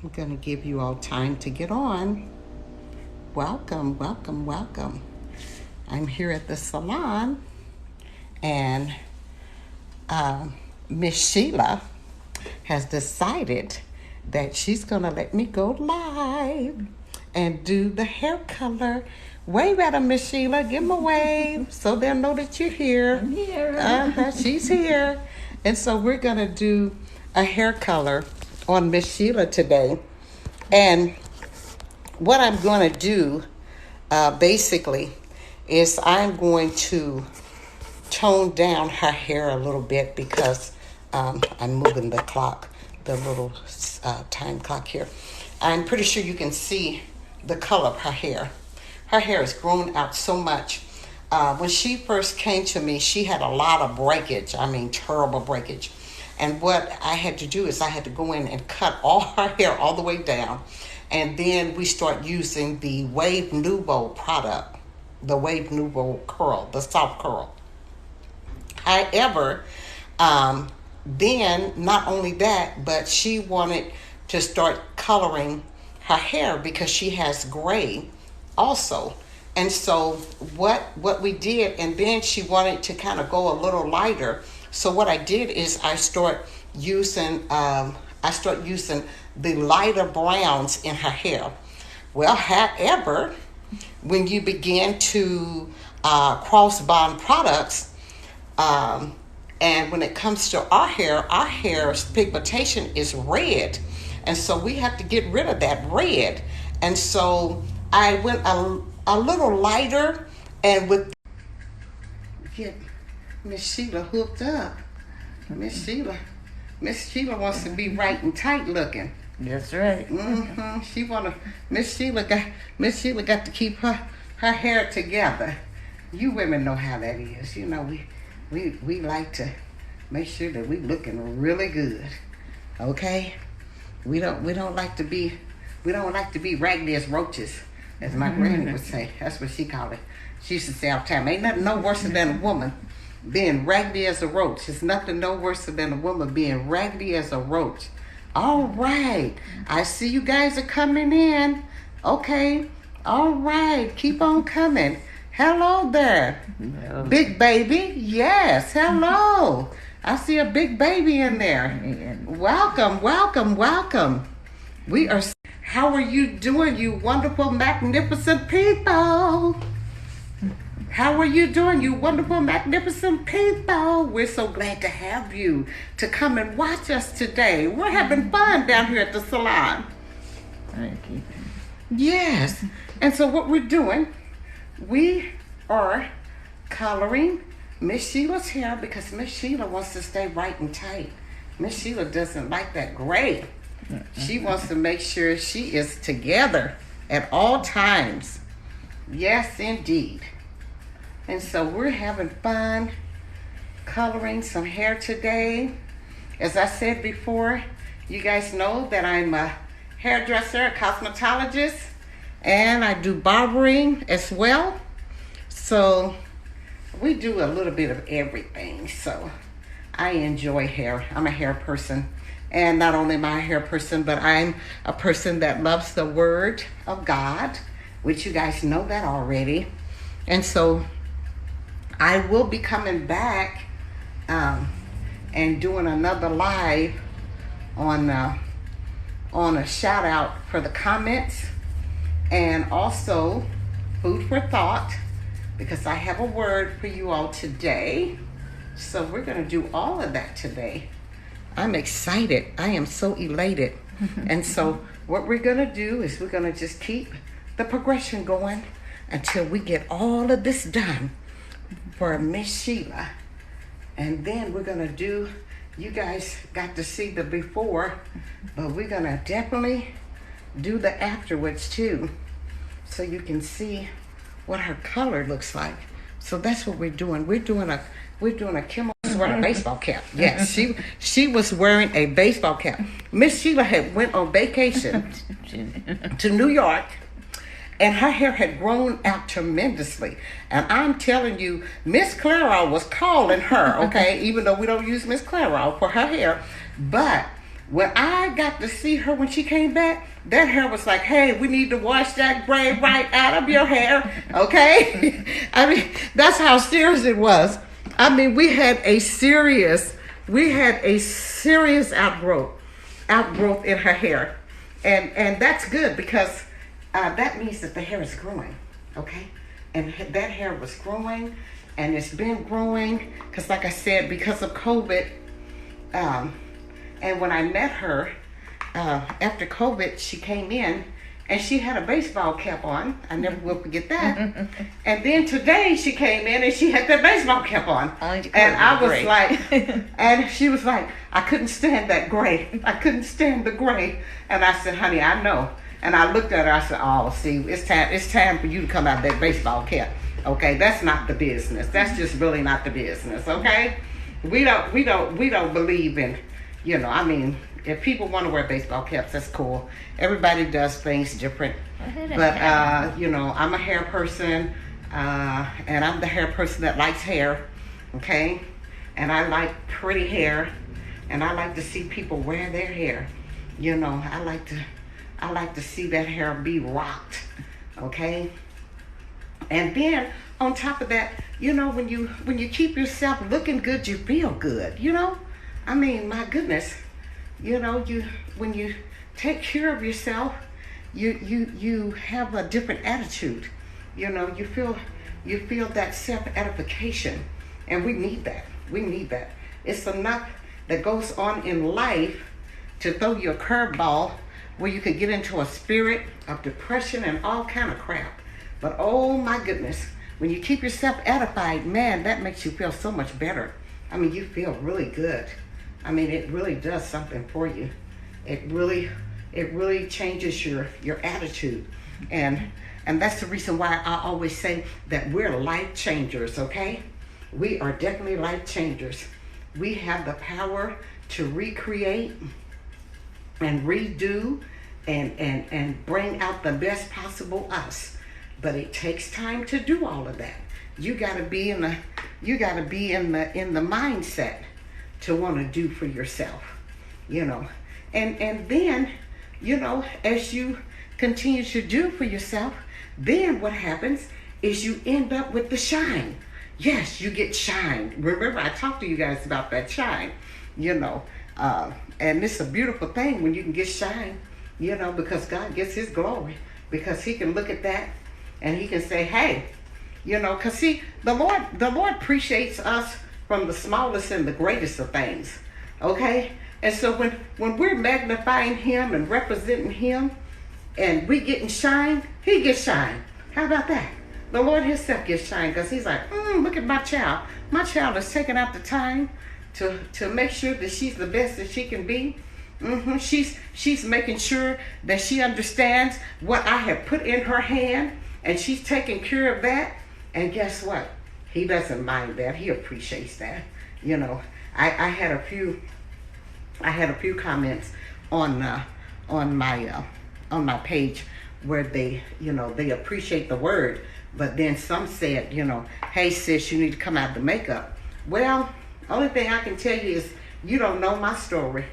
I'm going to give you all time to get on. Welcome, welcome, welcome. I'm here at the salon, and Miss Sheila has decided that she's going to let me go live and do the hair color. Wave at them, Miss Sheila. Give them a wave so they'll know that you're here. I'm here. She's here. And so we're going to do a hair color on Miss Sheila today. And what I'm going to do basically is I'm going to tone down her hair a little bit because I'm moving the clock, the little time clock here. I'm pretty sure you can see the color of her hair. Her hair has grown out so much. When she first came to me, she had a lot of breakage. I mean, terrible breakage. And what I had to do is I had to go in and cut all her hair all the way down. And then we start using the Wave Nouveau product, the Wave Nouveau curl, the soft curl. However, then not only that, but she wanted to start coloring her hair because she has gray also. And so what we did, and then she wanted to kind of go a little lighter. So what I did is I start using the lighter browns in her hair. Well, however, when you begin to cross bond products, and when it comes to our hair's pigmentation is red. And so we have to get rid of that red. And so I went a little lighter and with get Miss Sheila hooked up. Miss Sheila wants to be right and tight looking. That's right. Miss Sheila got to keep her hair together. You women know how that is. You know, we like to make sure that we looking really good. Okay? We don't like to be raggedy as roaches, as my granny would say. That's what she called it. She used to say all the time, ain't nothing no worse than a woman being raggedy as a roach. It's nothing no worse than a woman being raggedy as a roach. All right. I see you guys are coming in. Okay. All right. Keep on coming. Hello there. Hello. Big baby. Yes. Hello. I see a big baby in there. Welcome, welcome, welcome. How are you doing, you wonderful, magnificent people? How are you doing, you wonderful, magnificent people? We're so glad to have you to come and watch us today. We're having fun down here at the salon. Thank you. Yes. And so what we're doing, we are coloring Miss Sheila's hair because Miss Sheila wants to stay right and tight. Miss Sheila doesn't like that gray. She wants to make sure she is together at all times. Yes, indeed. And so we're having fun coloring some hair today. As I said before, you guys know that I'm a hairdresser, a cosmetologist, and I do barbering as well. So we do a little bit of everything. So I enjoy hair. I'm a hair person. And not only am I a hair person, but I'm a person that loves the Word of God, which you guys know that already. And so I will be coming back and doing another live on a shout out for the comments and also food for thought, because I have a word for you all today. So we're going to do all of that today. I'm excited. I am so elated. And so what we're going to do is we're going to just keep the progression going until we get all of this done for Miss Sheila. And then we're going to do, you guys got to see the before, but we're going to definitely do the afterwards too, so you can see what her color looks like. So that's what we're doing. We're doing a Kimmel wearing a baseball cap. Yes, she was wearing a baseball cap. Miss Sheila had went on vacation to New York, and her hair had grown out tremendously. And I'm telling you, Miss Clairol was calling her, okay, even though we don't use Miss Clairol for her hair, but When I got to see her when she came back, that hair was like, hey, we need to wash that gray right out of your hair, okay? I mean, that's how serious it was. I mean, we had a serious outgrowth in her hair. And that's good because that means that the hair is growing, okay? And that hair was growing, and it's been growing because, like I said, because of COVID, and when I met her after COVID, she came in and she had a baseball cap on. I never will forget that. And then today she came in and she had that baseball cap on. And I was like, and she was like, I couldn't stand that gray. I couldn't stand the gray. And I said, honey, I know. And I looked at her, I said, oh, see, it's time for you to come out of that baseball cap. Okay, that's not the business. That's just really not the business, okay? We don't believe in, I mean, if people want to wear baseball caps, that's cool. Everybody does things different. But, I'm a hair person, and I'm the hair person that likes hair, okay? And I like pretty hair, and I like to see people wear their hair. I like to see that hair be rocked, okay? And then on top of that, when you keep yourself looking good, you feel good, I mean, my goodness, when you take care of yourself, you have a different attitude. You feel that self-edification, and we need that. We need that. It's enough that goes on in life to throw you a curveball where you could get into a spirit of depression and all kind of crap. But oh my goodness, when you keep yourself edified, man, that makes you feel so much better. I mean, you feel really good. I mean, it really does something for you. It really changes your attitude. And that's the reason why I always say that we're life changers, okay? We are definitely life changers. We have the power to recreate and redo and bring out the best possible us. But it takes time to do all of that. You gotta be in the mindset to want to do for yourself, and then, as you continue to do for yourself, then what happens is you end up with the shine. Yes, you get shine. Remember, I talked to you guys about that shine, and it's a beautiful thing when you can get shine, because God gets his glory, because he can look at that and he can say, hey, because see, the Lord appreciates us from the smallest and the greatest of things, okay? And so when we're magnifying him and representing him and we getting shine, he gets shine. How about that? The Lord himself gets shine because he's like, look at my child. My child is taking out the time to make sure that she's the best that she can be. She's making sure that she understands what I have put in her hand, and she's taking care of that. And guess what? He doesn't mind that. He appreciates that. I had a few comments on my page where they appreciate the word, but then some said, hey sis, you need to come out of the makeup. Well, only thing I can tell you is you don't know my story,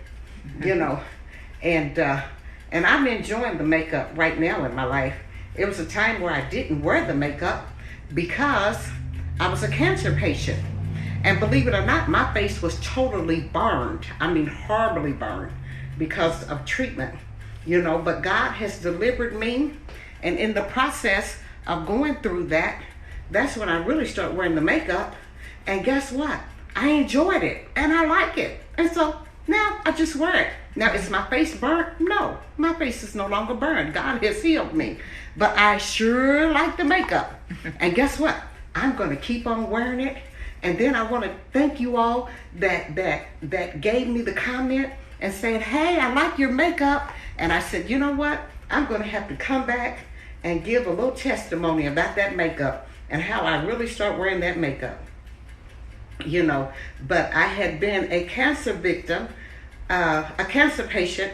and I'm enjoying the makeup right now in my life. It was a time where I didn't wear the makeup because I was a cancer patient. And believe it or not, my face was totally burned. I mean, horribly burned because of treatment, but God has delivered me. And in the process of going through that, that's when I really started wearing the makeup. And guess what? I enjoyed it and I like it. And so now I just wear it. Now, is my face burnt? No, my face is no longer burned. God has healed me. But I sure like the makeup. And guess what? I'm going to keep on wearing it. And then I want to thank you all that gave me the comment and said, hey, I like your makeup. And I said, you know what? I'm going to have to come back and give a little testimony about that makeup and how I really start wearing that makeup. But I had been a cancer victim, a cancer patient,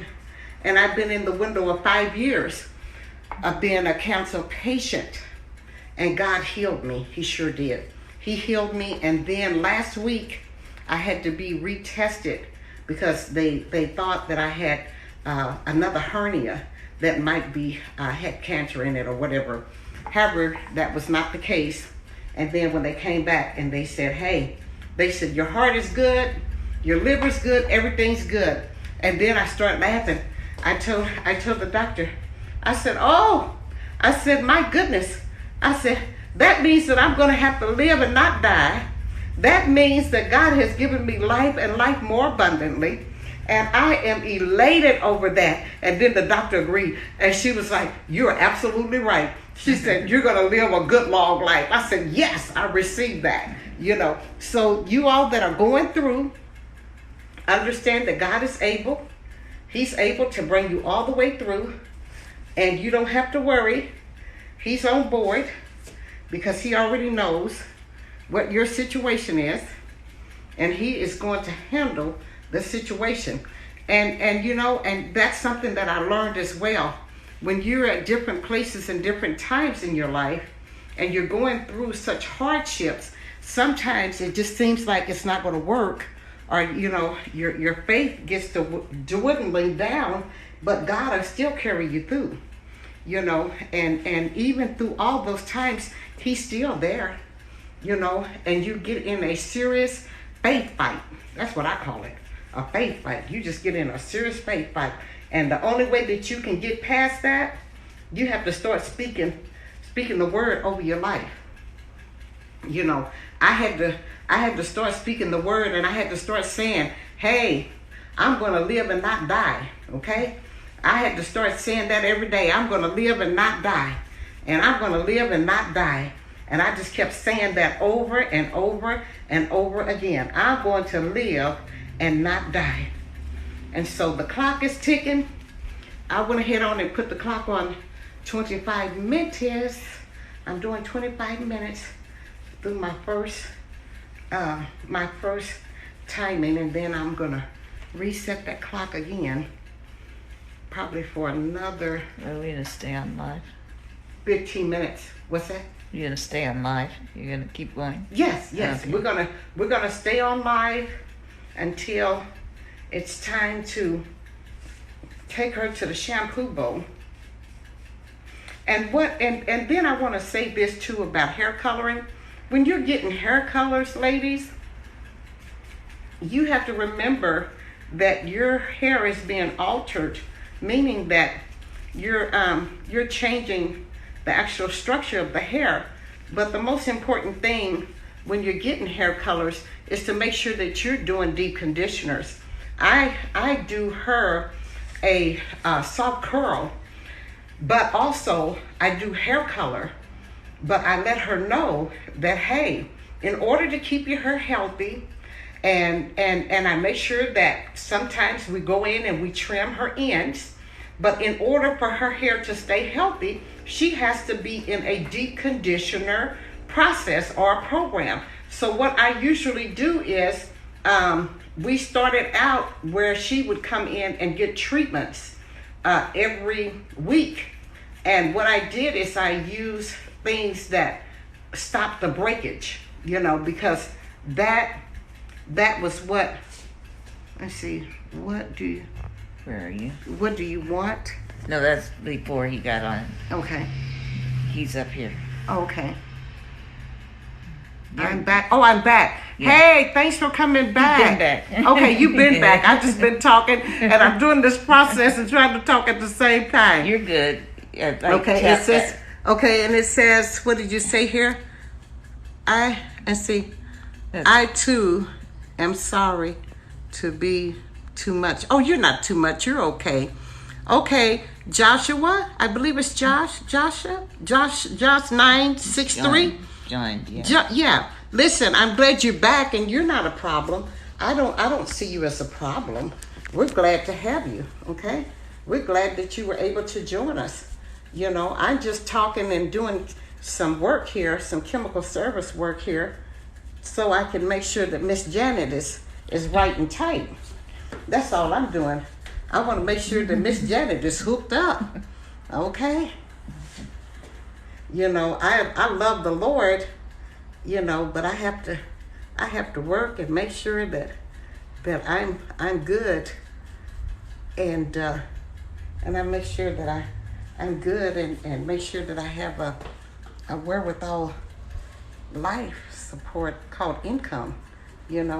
and I've been in the window of 5 years of being a cancer patient. And God healed me. He sure did. He healed me. And then last week, I had to be retested because they thought that I had another hernia that might be had cancer in it or whatever. However, that was not the case. And then when they came back and they said, hey, they said, your heart is good, your liver's good, everything's good. And then I started laughing. I told the doctor, I said, oh, I said, my goodness. I said, that means that I'm going to have to live and not die. That means that God has given me life and life more abundantly. And I am elated over that. And then the doctor agreed. And she was like, you're absolutely right. She said, you're going to live a good, long life. I said, yes, I received that. You know, so you all that are going through, understand that God is able. He's able to bring you all the way through. And you don't have to worry. He's on board because he already knows what your situation is. And he is going to handle the situation. And you know, and that's something that I learned as well. When you're at different places and different times in your life and you're going through such hardships, sometimes it just seems like it's not going to work, or you know, your faith gets to dwindling down, but God will still carry you through. You know, and even through all those times, he's still there, you know, and you get in a serious faith fight. That's what I call it, a faith fight. You just get in a serious faith fight. And the only way that you can get past that, you have to start speaking the word over your life. You know, I had to start speaking the word, and I had to start saying, hey, I'm going to live and not die, okay? I had to start saying that every day. I'm going to live and not die. And I'm going to live and not die. And I just kept saying that over and over and over again. I'm going to live and not die. And so the clock is ticking. I went ahead on and put the clock on 25 minutes. I'm doing 25 minutes through my first timing, and then I'm going to reset that clock again. Probably for another. Are we gonna stay on live? 15 minutes. What's that? You're gonna stay on live? You're gonna keep going? Yes. Okay. We're gonna stay on live until it's time to take her to the shampoo bowl. And then I want to say this too about hair coloring. When you're getting hair colors, ladies, you have to remember that your hair is being altered, meaning that you're changing the actual structure of the hair. But the most important thing when you're getting hair colors is to make sure that you're doing deep conditioners. I do her a soft curl, but also I do hair color. But I let her know that, hey, in order to keep your hair healthy, and I make sure that sometimes we go in and we trim her ends, but in order for her hair to stay healthy, she has to be in a deep conditioner process or a program. So what I usually do is we started out where she would come in and get treatments every week. And what I did is I used things that stop the breakage, you know, because that was what, let's see, what do you want? No, that's before he got on. Okay. He's up here. Okay. Yeah. I'm back. Oh, I'm back. Yeah. Hey, thanks for coming back. You've been back. Okay, you've been back. I've just been talking, and I'm doing this process and trying to talk at the same time. You're good. Yeah, Okay, it says, okay, and it says, what did you say here? I too am sorry to be too much. Oh, you're not too much. You're okay. Okay, Joshua, I believe it's Josh 963. John, yeah. Yeah. Listen, I'm glad you're back, and you're not a problem. I don't see you as a problem. We're glad to have you. Okay, we're glad that you were able to join us. You know, I'm just talking and doing some work here, some chemical service work here, so I can make sure that Miss Janet is right and tight. That's all I'm doing. I want to make sure that Miss Janet is hooked up. Okay? You know, I love the Lord, you know, but I have to work and make sure that that I'm good, and I make sure that I'm good, and make sure that I have a wherewithal life support called income,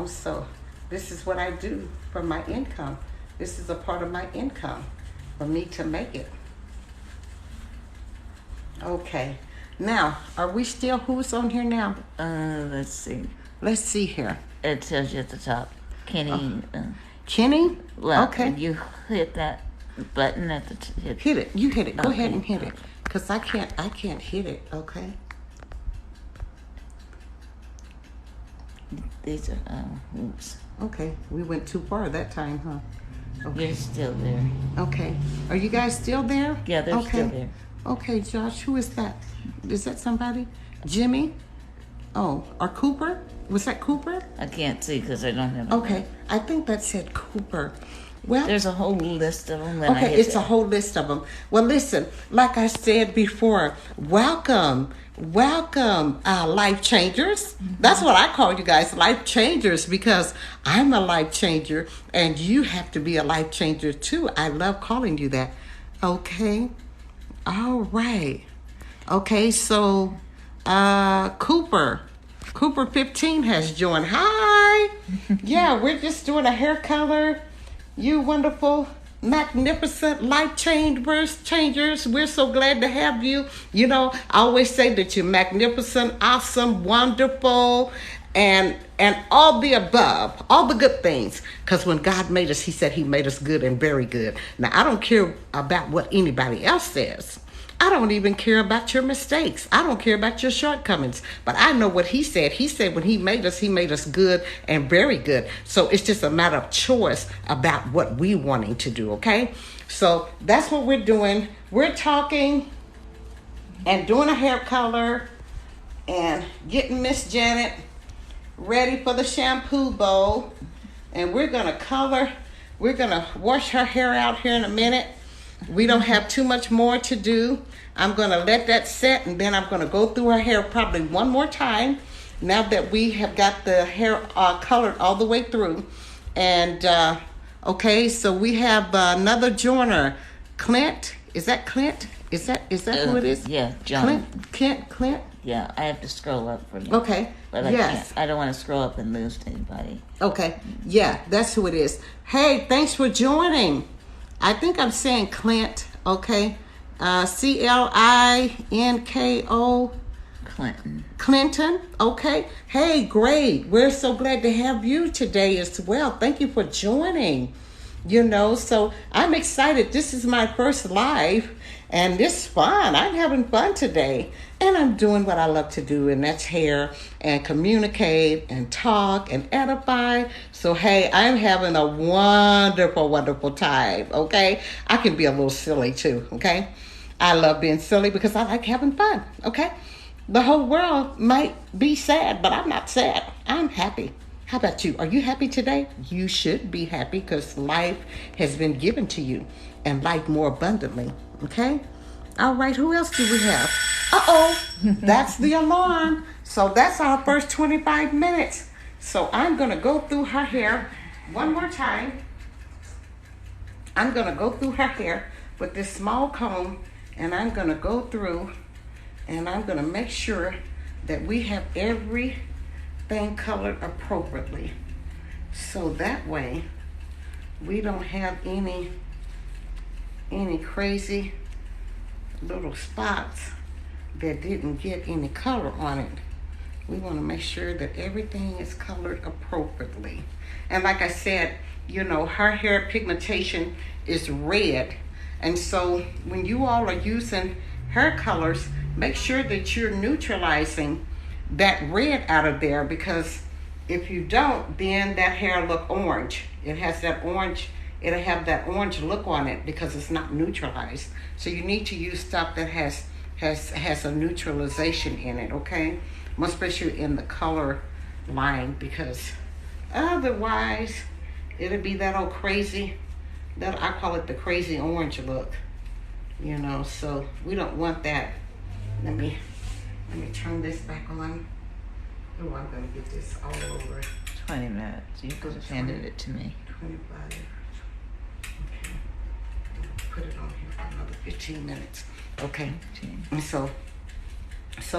so this is what I do for my income. This is a part of my income for me to make it. Okay. Now, are we still, who's on here now? Let's see. Let's see here. It tells you at the top. Kenny. Kenny? Well, Okay. you hit that button at the Hit it. You hit it. Go Okay. ahead and hit it. Because I can't hit it, okay? These are oops. Okay. We went too far that time, huh? Okay. You're still there. Okay. Are you guys still there? Yeah, they're okay. still there. Okay, Josh, who is that? Is that somebody? Jimmy? Oh, or Cooper? Was that Cooper? I can't see because I don't have. Okay, I think that said Cooper. Well, There's a whole list of them. And I okay, hit it's a whole list of them. Well, listen, like I said before, welcome, life changers. That's what I call you guys, life changers, because I'm a life changer, and you have to be a life changer too. I love calling you that. Okay, all right. Okay, so Cooper 15 has joined. Hi. Yeah, we're just doing a hair color. You wonderful, magnificent life changers. We're so glad to have you. I always say that you're magnificent, awesome, wonderful, and all the above, all the good things. Because when God made us, he said he made us good and very good. Now, I don't care about what anybody else says. I don't even care about your mistakes. I don't care about your shortcomings. But I know what he said. He said when he made us good and very good. So it's just a matter of choice about what we wanting to do, okay? So that's what we're doing. We're talking and doing a hair color and getting Miss Janet ready for the shampoo bowl. And we're going to color. We're going to wash her hair out here in a minute. We don't have too much more to do. I'm going to let that set, and then I'm going to go through her hair probably one more time now that we have got the hair colored all the way through. And, okay, so we have another joiner, Clint. Is that Clint? Is that who it is? Yeah, John. Clint? Yeah, I have to scroll up for you. Okay. But I yes. can't. I don't want to scroll up and lose to anybody. Okay. Yeah, that's who it is. Hey, thanks for joining. I think I'm saying Clint, okay? Clinko. Clinton, okay? Hey, great. We're so glad to have you today as well. Thank you for joining. So I'm excited. This is my first live, and it's fun. I'm having fun today. And I'm doing what I love to do, and that's hair and communicate and talk and edify. So, hey, I'm having a wonderful, wonderful time, okay? I can be a little silly too, okay? I love being silly because I like having fun, okay? The whole world might be sad, but I'm not sad. I'm happy. How about you? Are you happy today? You should be happy because life has been given to you, and life more abundantly, okay? All right, who else do we have? Uh-oh, that's the alarm. So that's our first 25 minutes. So I'm going to go through her hair one more time. I'm going to go through her hair with this small comb, and I'm going to go through, and I'm going to make sure that we have everything colored appropriately. So that way we don't have any crazy little spots that didn't get any color on it. We want to make sure that everything is colored appropriately. And like I said, her hair pigmentation is red. And so when you all are using hair colors, make sure that you're neutralizing that red out of there, because if you don't, then that hair look orange. It'll have that orange look on it because it's not neutralized. So you need to use stuff that has a neutralization in it, okay? Especially in the color line, because otherwise it'll be that old crazy, that I call it the crazy orange look, so we don't want that. Let me turn this back on. Oh, I'm gonna get this all over 20 minutes. You could have handed it to me. 25. Okay. Put it on here for another 15 minutes. Okay. And so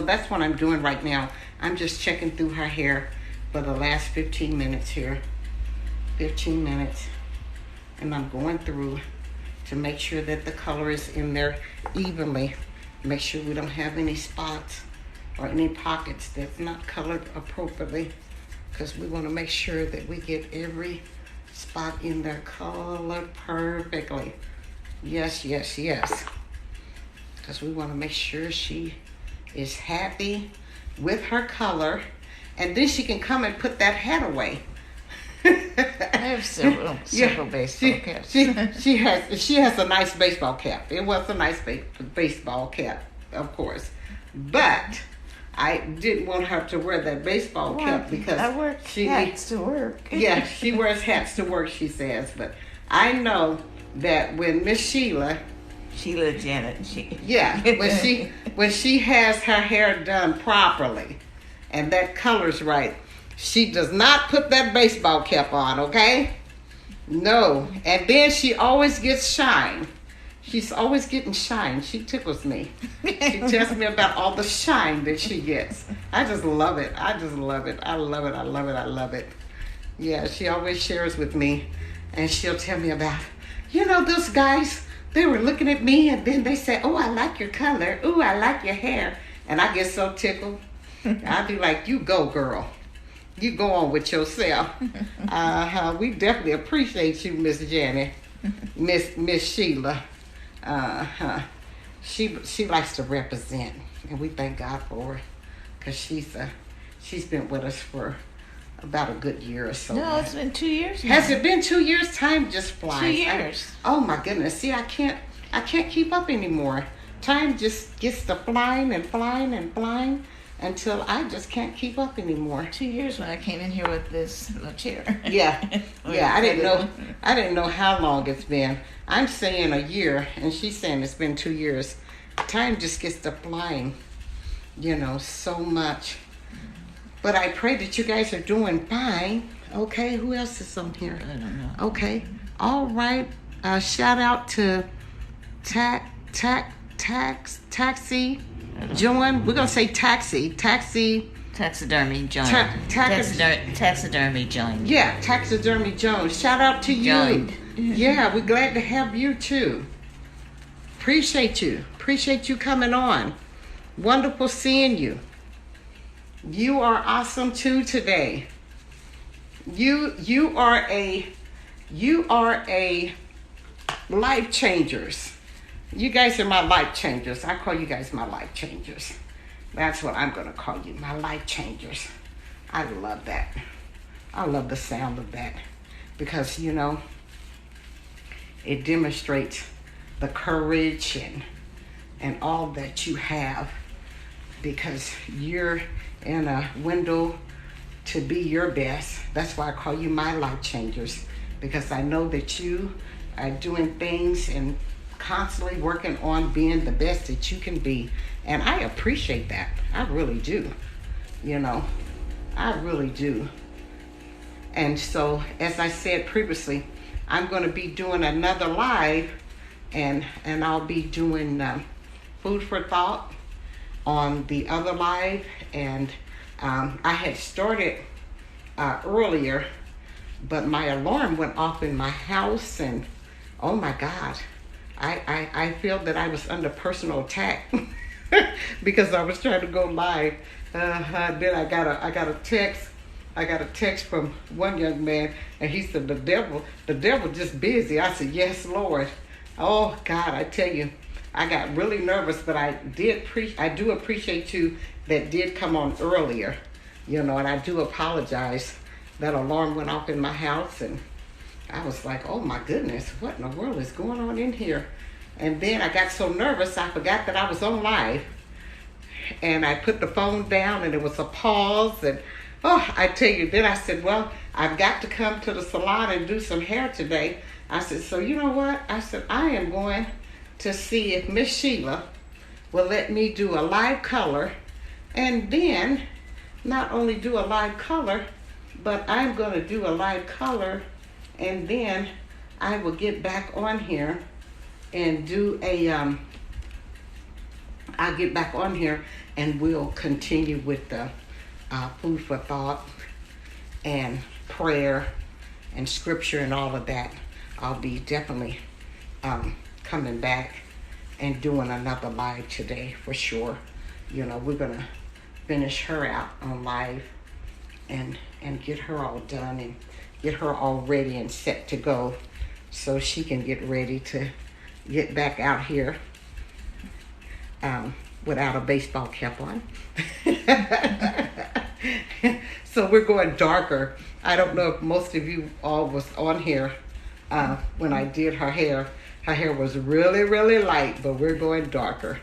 that's what I'm doing right now. I'm just checking through her hair for the last 15 minutes here. 15 minutes. And I'm going through to make sure that the color is in there evenly. Make sure we don't have any spots or any pockets that's not colored appropriately, because we want to make sure that we get every spot in there colored perfectly. Yes, yes, yes. Because we want to make sure she is happy with her color, and then she can come and put that hat away. I have several baseball caps. She has a nice baseball cap. It was a nice baseball cap, of course, but I didn't want her to wear that baseball cap because I wear hats to work. Yeah, she wears hats to work, she says. But I know that when Miss Sheila Janet, when she has her hair done properly and that color's right, she does not put that baseball cap on, okay? No. And then she always gets shine. She's always getting shine. She tickles me. She tells me about all the shine that she gets. I just love it. I just love it. I love it. I love it. I love it. Yeah, she always shares with me. And she'll tell me about, those guys, they were looking at me and then they say, oh, I like your color. Oh, I like your hair. And I get so tickled. I'll be like, you go, girl. You go on with yourself. We definitely appreciate you, Miss Janet, Miss Sheila. She likes to represent, and we thank God for her, because she's been with us for about a good year or so. No, it's been 2 years now. Has it been 2 years? Time just flies. 2 years. Oh my goodness! See, I can't keep up anymore. Time just gets to flying and flying and flying, until I just can't keep up anymore. 2 years when I came in here with this little chair. Yeah. I didn't know how long it's been. I'm saying a year, and she's saying it's been 2 years. Time just gets to flying, so much. But I pray that you guys are doing fine. Okay, who else is on here? I don't know. Okay, all right. Shout out to Taxi. Joan, we're gonna say Taxidermy Joan. Taxidermy Joan. Yeah, Taxidermy Joan. Shout out to you. Joined. Yeah, we're glad to have you too. Appreciate you coming on. Wonderful seeing you. You are awesome too today. You are a life changers. You guys are my life changers. I call you guys my life changers. That's what I'm going to call you, my life changers. I love that. I love the sound of that, because, it demonstrates the courage and all that you have, because you're in a window to be your best. That's why I call you my life changers, because I know that you are doing things and constantly working on being the best that you can be, and I appreciate that. I really do. I really do. And so, as I said previously, I'm going to be doing another live, and I'll be doing food for thought on the other live, and I had started earlier, but my alarm went off in my house, and oh my God, I feel that I was under personal attack because I was trying to go live. Then I got a text. I got a text from one young man, and he said, the devil just busy. I said, yes, Lord. Oh God, I tell you, I got really nervous, but I do appreciate you that did come on earlier, and I do apologize. That alarm went off in my house, and I was like, oh my goodness, what in the world is going on in here? And then I got so nervous, I forgot that I was on live. And I put the phone down, and it was a pause. And I tell you, then I said, well, I've got to come to the salon and do some hair today. I said, so you know what? I said, I am going to see if Miss Sheila will let me do a live color. And then not only do a live color, but I'm going to do a light color, and then I will get back on here and do a, I'll get back on here and we'll continue with the food for thought and prayer and scripture and all of that. I'll be definitely coming back and doing another live today for sure. You know, we're going to finish her out on live and get her all done and get her all ready and set to go so she can get ready to get back out here without a baseball cap on. So we're going darker. I don't know if most of you all was on here when I did her hair. Her hair was really, really light, but we're going darker.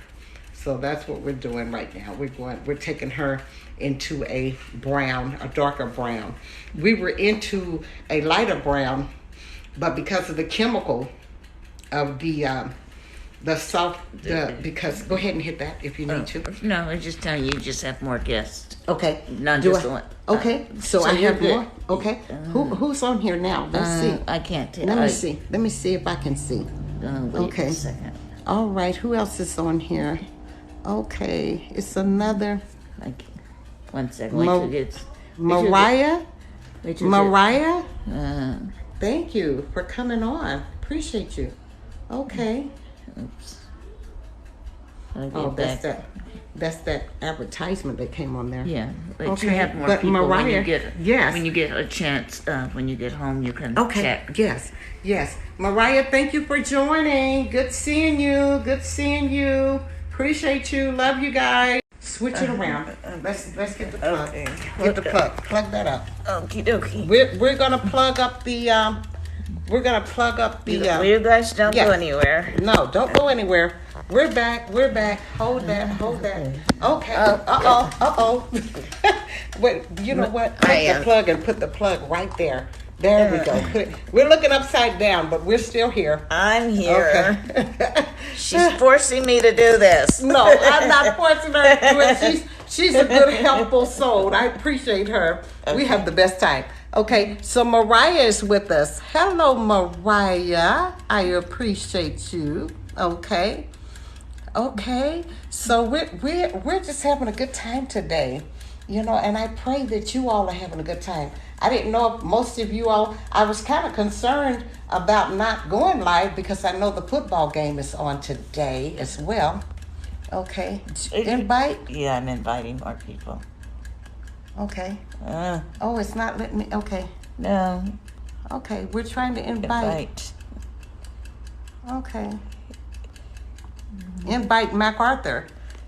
So that's what we're doing right now. We're taking her into a brown, a darker brown. We were into a lighter brown, but because of the chemical of the soft, because go ahead and hit that if you need to. No, I just telling you, you just have more guests. Okay. Not just one. Okay. So I have more. Okay. Who's on here now? Let's see. I can't tell. Let me see. Let me see if I can see. Wait a second. All right. Who else is on here? Okay. It's another. Like, 1 second. Wait till it gets. Mariah. Mariah. Uh, Thank you for coming on. Appreciate you. Okay. Oops. Oh, that's that advertisement that came on there. Yeah, but Okay, you have more but people Mariah, when you get yes. when you get a chance when you get home you can Okay. check. Yes. Mariah, thank you for joining. Good seeing you. Appreciate you. Love you guys. Switch it around. Let's get the plug. Okay. Get the plug. Plug that up. Okie dokie. We're gonna plug up the You guys don't go anywhere. No, don't go anywhere. We're back. Hold that. Okay. Uh-oh. Wait, you know what? Put the plug and put the plug right there. There we go. We're looking upside down, but we're still here. I'm here. Okay. She's forcing me to do this. No, I'm not forcing her to do it. She's a good, helpful soul. I appreciate her. Okay. We have the best time. Okay, so Mariah is with us. Hello, Mariah. I appreciate you. Okay. So we're just having a good time today, you know, and I pray that you all are having a good time. I didn't know if most of you all. I was kind of concerned about not going live because I know the football game is on today as well. Okay, invite. Yeah, I'm inviting more people. Okay. Oh, it's not letting me. Okay. No. Okay, we're trying to invite. Okay. Invite MacArthur.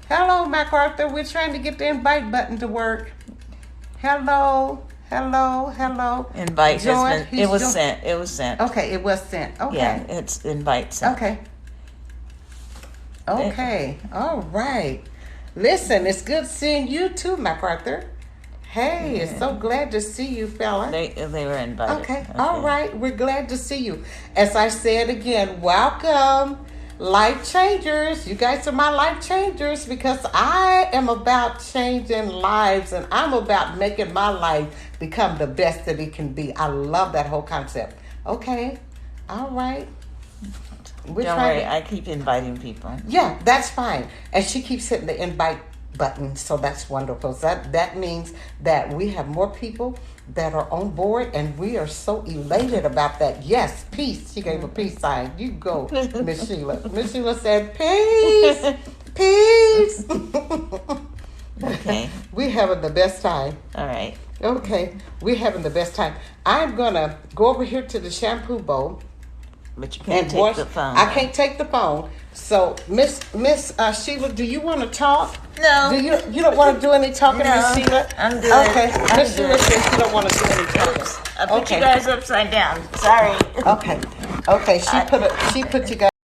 Hello, MacArthur. We're trying to get the invite button to work. Hello. Invite has been. It was sent. Okay, it was sent. Okay. Yeah, it's invite sent. Okay. All right. Listen, it's good seeing you too, MacArthur. Hey, it's so glad to see you, fella. They were invited. Okay. All right. We're glad to see you. As I said again, welcome, life changers. You guys are my life changers because I am about changing lives and I'm about making my life become the best that it can be. I love that whole concept. Okay. All right. Don't worry, I keep inviting people. Yeah, that's fine. And she keeps hitting the invite button, so that's wonderful. So that means that we have more people that are on board, and we are so elated about that. Yes, peace. She gave a peace sign. You go, Miss Sheila. Miss Sheila said, peace. Okay. We having the best time. All right. Okay, we having the best time. I'm gonna go over here to the shampoo bowl. But you can't take the phone. I can't take the phone. So, Miss Sheila, do you want to talk? No. Do you don't want to do any talking, Miss Sheila? I'm good. Okay. Miss Sheila says she don't want to do any talking. I put you guys upside down. Sorry. Okay. She put you guys.